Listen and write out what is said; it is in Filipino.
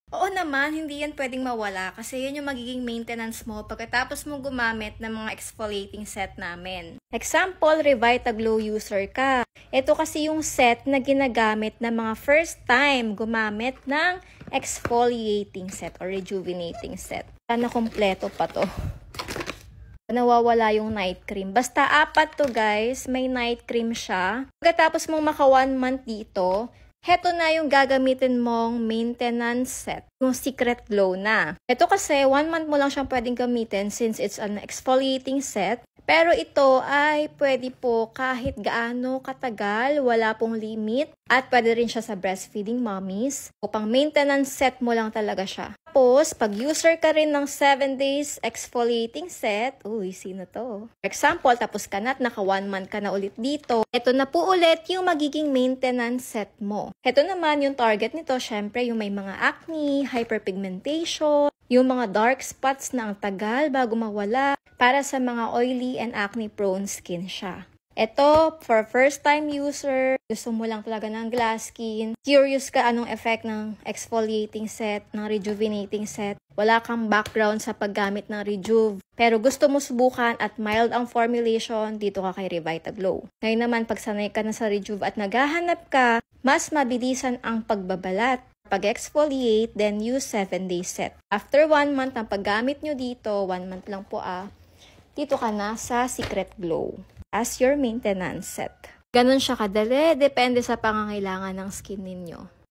Oo naman, hindi yan pwedeng mawala kasi yan yung magiging maintenance mo pagkatapos mo gumamit ng mga exfoliating set namin. Example, Revitaglow user ka. Ito kasi yung set na ginagamit ng mga first time gumamit ng exfoliating set or rejuvenating set. Sana kompleto pa to. Nawawala yung night cream. Basta apat to guys, may night cream siya. Pagkatapos mong maka 1 month dito, heto na yung gagamitin mong maintenance set. Yung Secret Glow na. Ito kasi 1 month mo lang siyang pwedeng gamitin since it's an exfoliating set. Pero ito ay pwede po kahit gaano katagal, wala pong limit. At pwede rin siya sa breastfeeding mommies. O pang maintenance set mo lang talaga siya. Tapos, pag user ka rin ng 7 days exfoliating set, uy, sino to? For example, tapos ka na at naka 1 month ka na ulit dito, ito na po ulit yung magiging maintenance set mo. Ito naman yung target nito, syempre yung may mga acne, hyperpigmentation, yung mga dark spots na ang tagal bago mawala, para sa mga oily and acne prone skin siya. Ito, for first time user, gusto mo lang talaga ng glass skin, curious ka anong effect ng exfoliating set, ng rejuvenating set, wala kang background sa paggamit ng Rejuve, pero gusto mo subukan at mild ang formulation, dito ka kay Revitaglow. Ngayon naman, pag sanay ka na sa Rejuve at naghahanap ka, mas mabilisan ang pagbabalat. Pag-exfoliate, then use 7 day set. After 1 month ng paggamit nyo dito, 1 month lang po dito ka na sa Secret Glow as your maintenance set. Ganon siya kadali, depende sa pangangailangan ng skin ninyo.